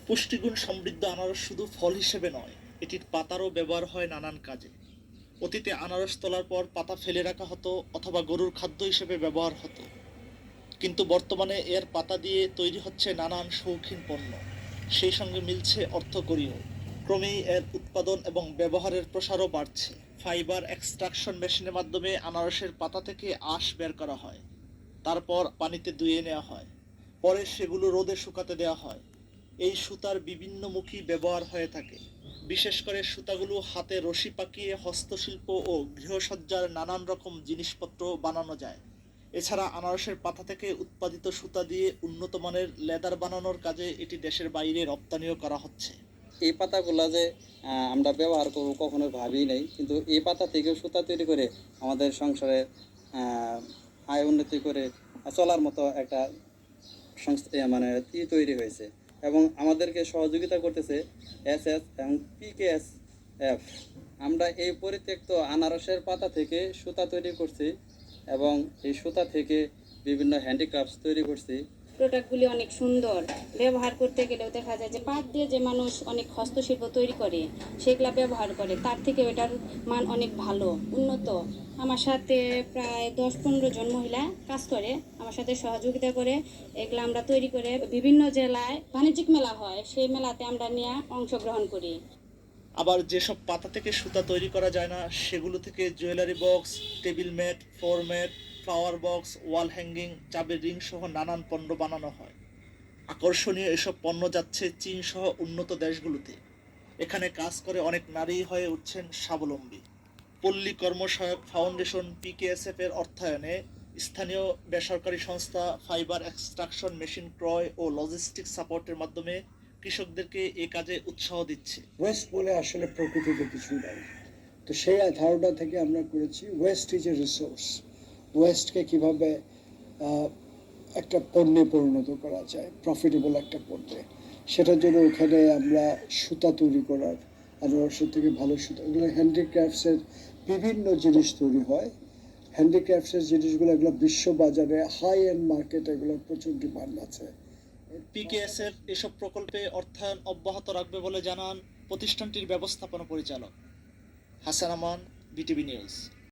পুষ্টিগুণ সমৃদ্ধ আনারস শুধু ফল হিসেবে নয়, এটির পাতারও ব্যবহার হয় নানান কাজে। অতীতে আনারস তোলার পর পাতা ফেলে রাখা হতো অথবা গরুর খাদ্য হিসেবে ব্যবহার হতো, কিন্তু বর্তমানে এর পাতা দিয়ে তৈরি হচ্ছে নানান শৌখিন পণ্য। সেই সঙ্গে মিলছে অর্থকরীও। ক্রমেই এর উৎপাদন এবং ব্যবহারের প্রসারও বাড়ছে। ফাইবার এক্সট্রাকশন মেশিনের মাধ্যমে আনারসের পাতা থেকে আঁশ বের করা হয়, তারপর পানিতে ধুয়ে নেওয়া হয়, পরে সেগুলো রোদে শুকাতে দেওয়া হয়। এই সুতার বিভিন্নমুখী ব্যবহার হয়ে থাকে। বিশেষ করে সুতাগুলো হাতে রশি পাকিয়ে হস্তশিল্প ও গৃহসজ্জার নানান রকম জিনিসপত্র বানানো যায়। এছাড়া আনারসের পাতা থেকে উৎপাদিত সুতা দিয়ে উন্নত মানের লেদার বানানোর কাজে এটি দেশের বাইরে রপ্তানিও করা হচ্ছে। এই পাতাগুলা যে আমরা ব্যবহার করবো কখনো ভাবি নাই, কিন্তু এই পাতা থেকেও সুতা তৈরি করে আমাদের সংসারে আয় উন্নতি করে চলার মতো একটা সংস্থা মানে তৈরি হয়েছে এবং আমাদেরকে সহযোগিতা করতেছে এসএস এবং পিকেএসএফ। আমরা এই পরিত্যক্ত আনারসের পাতা থেকে সুতা তৈরি করছি এবং এই সুতা থেকে বিভিন্ন হ্যান্ডিক্রাফটস তৈরি করছি। প্রোডাক্টগুলি অনেক সুন্দর, ব্যবহার করতে গেলেও দেখা যায় যে পাট দিয়ে যে মানুষ অনেক হস্তশিল্প তৈরি করে সেগুলা ব্যবহার করে, তার থেকে এটার মান অনেক ভালো উন্নত। আমার সাথে প্রায় 10-15 জন মহিলা কাজ করে, আমার সাথে সহযোগিতা করে এগুলো আমরা তৈরি করে বিভিন্ন জেলায় বাণিজ্যিক মেলা হয়, সেই মেলাতে আমরা নিয়ে অংশগ্রহণ করি। আবার যেসব পাতা থেকে সুতা তৈরি করা যায় না সেগুলো থেকে jewellery box, table mat, floor mat, flower box, wall hanging, চাবির রিং সহ নানান পণ্য বানানো হয়। আকর্ষণীয় এসব পণ্য যাচ্ছে চীন সহ উন্নত দেশগুলোতে। এখানে কাজ করে অনেক নারী হয়ে উঠছেন স্বাবলম্বী। পল্লী কর্মসহায়ক ফাউন্ডেশন পিকেএসএফ এর অর্থায়নে স্থানীয় বেসরকারি সংস্থা ফাইবার এক্সট্রাকশন মেশিন ক্রয় ও লজিস্টিক সাপোর্টের মাধ্যমে কৃষকদেরকে এ কাজে উৎসাহ দিচ্ছে। ওয়েস্ট বলে আসলে প্রকৃতিতে কিছুই নাই, তো সেই ধারণা থেকে আমরা করেছি ওয়েস্ট ইজ এ রিসোর্স। ওয়েস্টকে কিভাবে একটা পণ্যে পরিণত করা যায়, প্রফিটেবল একটা পণ্যে, সেটার জন্য ওখানে আমরা সুতা তৈরি করার, আনারসের থেকে ভালো সুতা, ওগুলো হ্যান্ডিক্রাফটসের বিভিন্ন জিনিস তৈরি হয়। হ্যান্ডিক্রাফটসের জিনিসগুলো এগুলো বিশ্ববাজারে হাই এন্ড মার্কেট, এগুলোর প্রচুর ডিমান্ড আছে। পিকেএসএফ এসব প্রকল্পে অর্থায়ন অব্যাহত রাখবে বলে জানান প্রতিষ্ঠানটির ব্যবস্থাপনা পরিচালক হাসান আমান, বিটিভি নিউজ।